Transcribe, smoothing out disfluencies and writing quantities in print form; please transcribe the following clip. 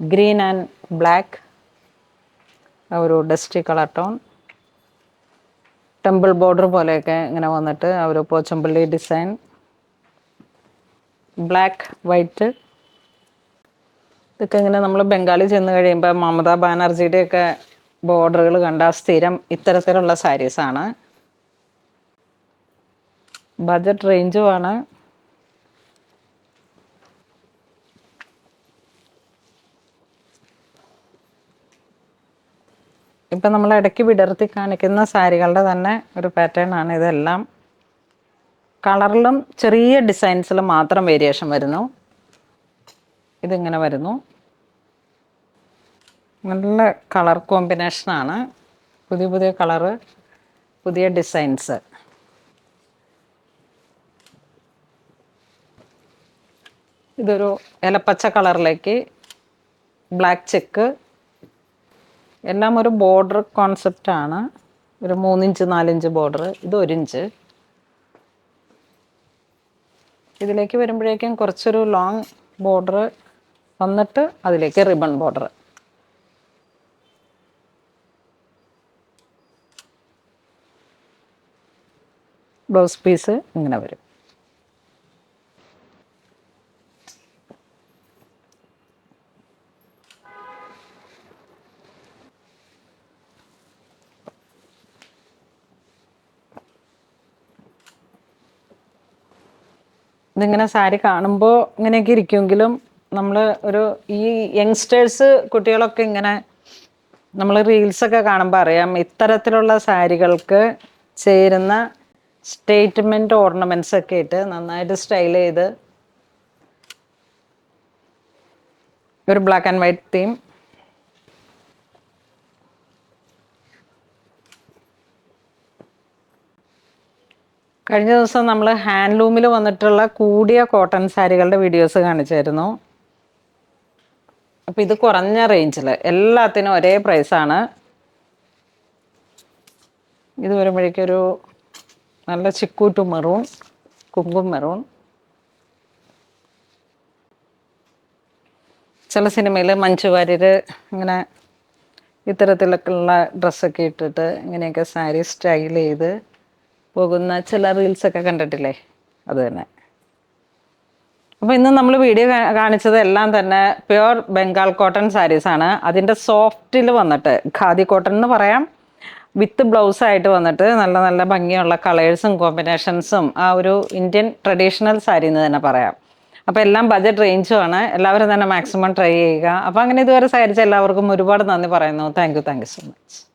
Green and black, ഒരു dusty colour tone, temple border പോലെയൊക്കെ ഇങ്ങനെ വന്നിട്ട് ഒരു പോച്ചമ്പള്ളി ഡിസൈൻ, ബ്ലാക്ക് വൈറ്റ്. ഇതൊക്കെ ഇങ്ങനെ നമ്മൾ ബംഗാളിൽ ചെന്ന് കഴിയുമ്പോൾ മമതാ ബാനർജിയുടെയൊക്കെ ബോർഡറുകൾ കണ്ട സ്ഥിരം ഇത്തരത്തിലുള്ള സാരീസാണ്. ബജറ്റ് റേഞ്ചുമാണ്. ഇപ്പം നമ്മൾ ഇടയ്ക്ക് വിടർത്തി കാണിക്കുന്ന സാരികളുടെ തന്നെ ഒരു പാറ്റേൺ ആണ് ഇതെല്ലാം. കളറിലും ചെറിയ ഡിസൈൻസിലും മാത്രം വേരിയേഷൻ വരുന്നു. ഇതിങ്ങനെ വരുന്നു. നല്ല കളർ കോമ്പിനേഷനാണ്. പുതിയ പുതിയ കളറ്, പുതിയ ഡിസൈൻസ്. ഇതൊരു ഇലപ്പച്ച കളറിലേക്ക് ബ്ലാക്ക് ചെക്ക്, എല്ലാം ഒരു ബോർഡർ കോൺസെപ്റ്റാണ്. ഒരു 3 ഇഞ്ച് 4 ഇഞ്ച് ബോർഡർ, ഇത് 1 ഇഞ്ച്. ഇതിലേക്ക് വരുമ്പോഴേക്കും കുറച്ചൊരു ലോങ് ബോർഡർ വന്നിട്ട് അതിലേക്ക് റിബൺ ബോർഡർ. ബ്ലൗസ് പീസ് ഇങ്ങനെ വരും. ഇതിങ്ങനെ സാരി കാണുമ്പോൾ ഇങ്ങനെയൊക്കെ ഇരിക്കുമെങ്കിലും നമ്മൾ ഈ യങ്സ്റ്റേഴ്സ് കുട്ടികളൊക്കെ ഇങ്ങനെ നമ്മൾ റീൽസൊക്കെ കാണുമ്പോൾ അറിയാം, ഇത്തരത്തിലുള്ള സാരികൾക്ക് ചേരുന്ന സ്റ്റേറ്റ്മെൻറ്റ് ഓർണമെൻറ്റ്സ് ഒക്കെ ഇട്ട് നന്നായിട്ട് സ്റ്റൈൽ ചെയ്ത് ഒരു ബ്ലാക്ക് ആൻഡ് വൈറ്റ് തീം. കഴിഞ്ഞ ദിവസം നമ്മൾ ഹാൻഡ്ലൂമിൽ വന്നിട്ടുള്ള കൂടിയ കോട്ടൺ സാരികളുടെ വീഡിയോസ് കാണിച്ചായിരുന്നു. അപ്പോൾ ഇത് കുറഞ്ഞ റേഞ്ചിൽ എല്ലാത്തിനും ഒരേ പ്രൈസാണ്. ഇത് വരുമ്പോഴേക്കൊരു നല്ല ചിക്കൂറ്റു മെറൂൺ, കുങ്കും മെറൂൺ. ചില സിനിമയിൽ മഞ്ജു വാര്യർ ഇങ്ങനെ ഇത്തരത്തിലൊക്കെയുള്ള ഡ്രസ്സൊക്കെ ഇട്ടിട്ട് ഇങ്ങനെയൊക്കെ സാരി സ്റ്റൈൽ ചെയ്ത് പോകുന്ന ചില റീൽസൊക്കെ കണ്ടിട്ടില്ലേ, അത് തന്നെ. അപ്പോൾ ഇന്ന് നമ്മൾ വീഡിയോ കാണിച്ചത് എല്ലാം തന്നെ പ്യുവർ ബംഗാൾ കോട്ടൺ സാരീസാണ്. അതിൻ്റെ സോഫ്റ്റിൽ വന്നിട്ട് ഖാദി കോട്ടൺ എന്ന് പറയാം, വിത്ത് ബ്ലൗസായിട്ട് വന്നിട്ട് നല്ല നല്ല ഭംഗിയുള്ള കളേഴ്സും കോമ്പിനേഷൻസും ആ ഒരു ഇന്ത്യൻ ട്രഡീഷണൽ സാരി എന്ന് തന്നെ പറയാം. അപ്പോൾ എല്ലാം ബജറ്റ് റേഞ്ചുമാണ്. എല്ലാവരും തന്നെ മാക്സിമം ട്രൈ ചെയ്യുക. അപ്പോൾ അങ്ങനെ ഇതുവരെ സാരിച്ച എല്ലാവർക്കും ഒരുപാട് നന്ദി പറയുന്നു. Thank you so much.